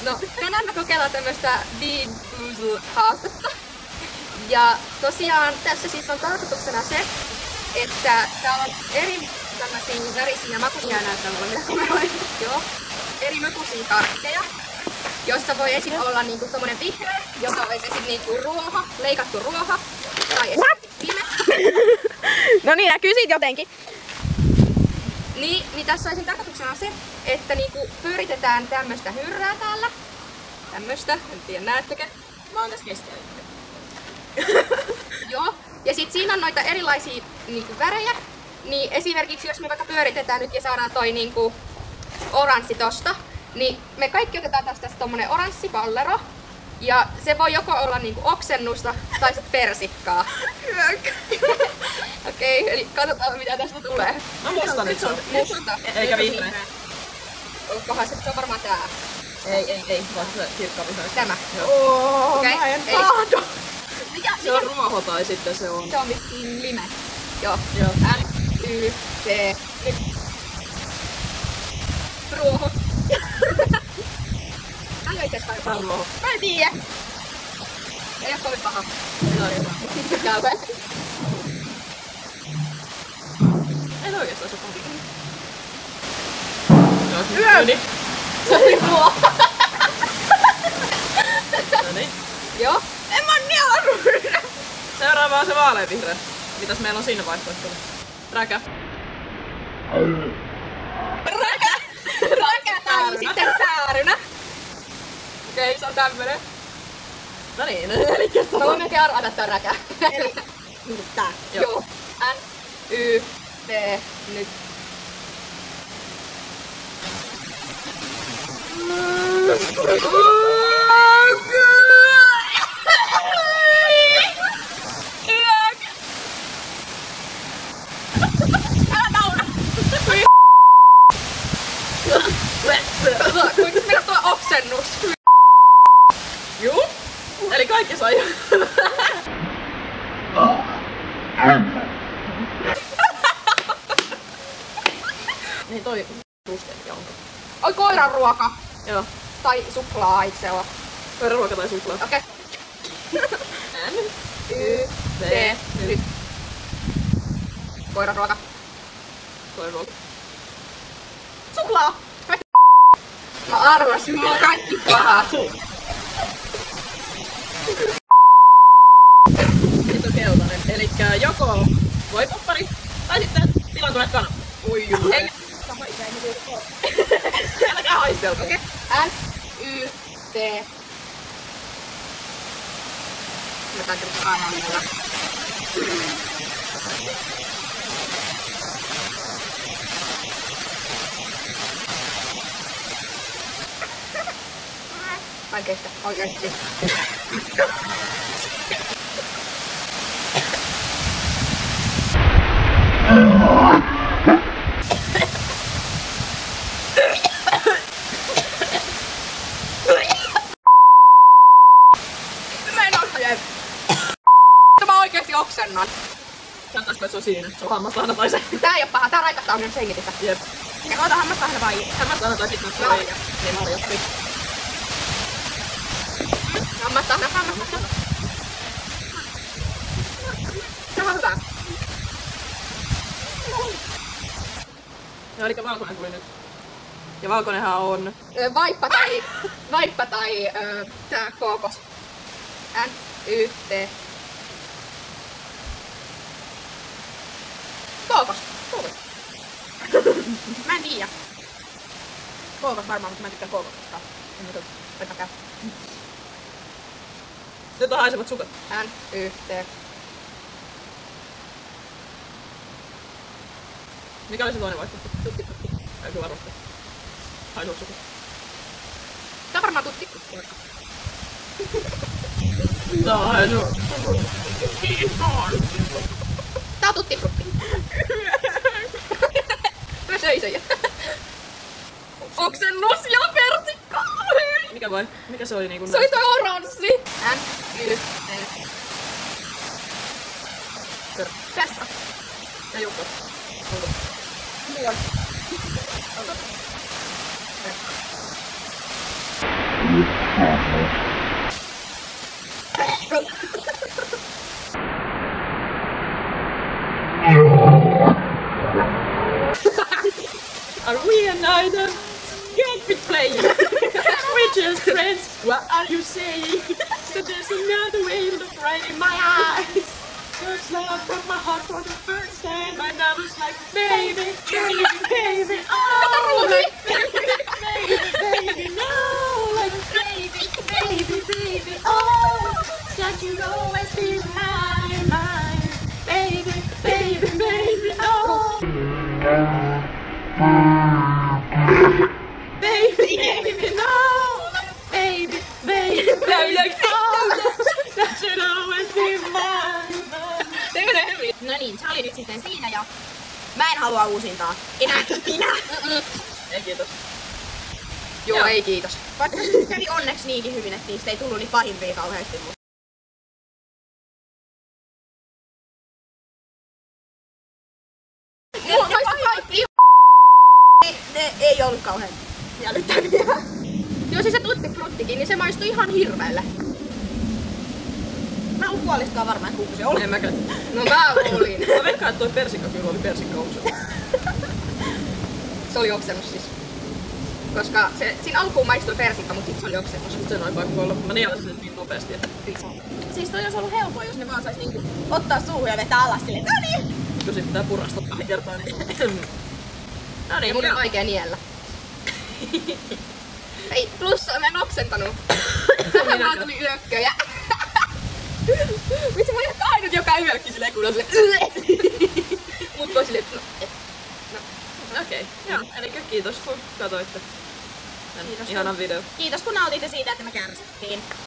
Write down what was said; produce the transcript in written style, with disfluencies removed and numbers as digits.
No, tänään me kokeillaan tämmöstä Bean Boozled-haastetta. Ja tosiaan tässä siis on tarkoituksena se, että täällä on eri tämmösiä värisiä makuisia joo, eri makuisia karkkeja, jossa voi esim. Olla niinku tommonen vihreä, joka olisi esim. Niinku ruoho, leikattu ruoho, tai esim. Pime. No niin, näkyy siitä jotenkin. Niin tässä olisi tarkoituksena se, että niinku pyöritetään tämmöstä hyrrää täällä. Tämmöstä, en tiedä näettekö. Mä oon tässä keskellä. Joo, ja sit siinä on noita erilaisia niinku värejä. Niin esimerkiksi jos me vaikka pyöritetään nyt ja saadaan toi niinku oranssi tosta, niin me kaikki otetaan tästä tommonen oranssi pallero. Ja se voi joko olla niinku oksennusta tai sit persikkaa. Okei, eli katsotaan mitä tästä tulee. Mä muistan nyt se on. Musta. Eikä vihreä. Onkohan se on varmaan tää. Ei, vaan se kirkkaa vihreä. Tämä. Okay. Mä en tahdo. Se on ruoho tai sitten se on... Se on vissiin lime. Joo. L-Y-C. Ruoho. Tää on itsestä jotain ruoho. Mä en tiedä. Ei oo kovin paha. Kauan. Ei oikeastaan se paha. Yö! Se oli ruoho. Noniin. Joo. En mä nielannut! Seuraava on se vaaleanvihreä. Mitäs meillä on siinä vaihtoehtona? Räkä. Räkä tai sitten päärynä. Okei, se on tämmönen. No niin, elikkä Mä voin melkein arvata tää räkä. Eli niinku tää. Joo. N-Y-T nyt. Kuinka meillä tuo oksennus? Juu. Eli kaikki sai. Niin toi ruskeli onko? Oi koiran ruoka. Joo. Tai suklaa, eikö se oo? Koiran ruoka tai suklaa. Okei. N-Y-T nyt. Koiran ruoka. Koiran ruoka. Suklaa! Mä arvasin, mulla on kaikki pahat. Nyt on keltainen. Elikkä joko voipoppari tai sitten pilantuneet kanat. Ui juu. Ei. Älkää haistelko. Okei. N-Y-T. Mä täytyy aina niillä. Mä en kestä oikeesti. Mä en oikein. Mä oikeesti oksennan. Sanotaanko, että se on siinä? Se on hammastahna tai se. Tää ei oo paha, tää raikastaa on hengitystä. Jep. Ja ota hammastahna vai? Hammastahna tai sitten Marja. Niin Marja. Hammastahna. Se on hyvä. Joo, elikkä valkoinen tuli nyt. Ja valkoinenhan on... Vaippa tai tää kookos. N-Y-T. Kookos. Mä en tiedä. Kookos varmaan, mutta mä en tykkää kookoksesta. Voipa käy. Nyt on haisevat sukat. N-Y-T. Mikä oli se toinen vaihtoehto? Tutti. Ei kyllä varmasti. Haisevat sukat. Tää on varmaan tutti. Tää on haisevat. Tää on tuttifrutti. Mä söin sen. Oksennus ja persikka! Mikä vai? Mikä se oli niinku Se oli toi oranssi! N-Y-T. Tästä. Ja Jukka. Onko? Muuan. Onko? Are we an idol? Can't be playing. We're just friends. What are you saying? So there's another way. Look right in my eyes. First love broke my heart for the first time. My love was like, baby, baby, baby, oh, like, baby, no, like, baby, oh, that you'll always be mine, baby, oh. Baby, no, baby, oh, that should always be mine. No niin, se oli nyt sitten siinä ja mä en halua uusintaa. Enää ikinä. Ei kiitos. Joo, ei kiitos. Vaikka kävi onneksi niinkin hyvin, että niistä ei tullut niin pahimpia kauheasti. Ne ei ollut kauhean jäljittäviä. Joo, siis se tutti fruttikin, niin se maistui ihan hirveelle. Mä en ollut puolistaan varma, että kuinka se oli. En mäkään. No mä olin. Mä veikkaan, että toi persikka kyllä oli persikkaukset. Se oli oksennus siis. Koska se, siinä alkuun maistui persikka, mutta sit se oli oksennus. Sen aikaa kun voi olla. Mä nielasin sen niin nopeasti, että... Siis toi olisi ollut helppoa, jos ne vaan sais niinku ottaa suuhun ja vetää alas silleen, no niin! Kun sit pitää purastaa pari kertaa, niin... No Ja niin, mun on vaikea niellä. Ei, plussa mä en oksentanut. Mä tuli yökköjä. Vitsi, mä olin ainut, joka yökki silleen kun on silleen. Mut voi silleen, no. Okei, joo. Elikkä kiitos kun katsoitte. Kiitos. Ihanan video. Kiitos kun nautitte siitä, että me kärsittiin.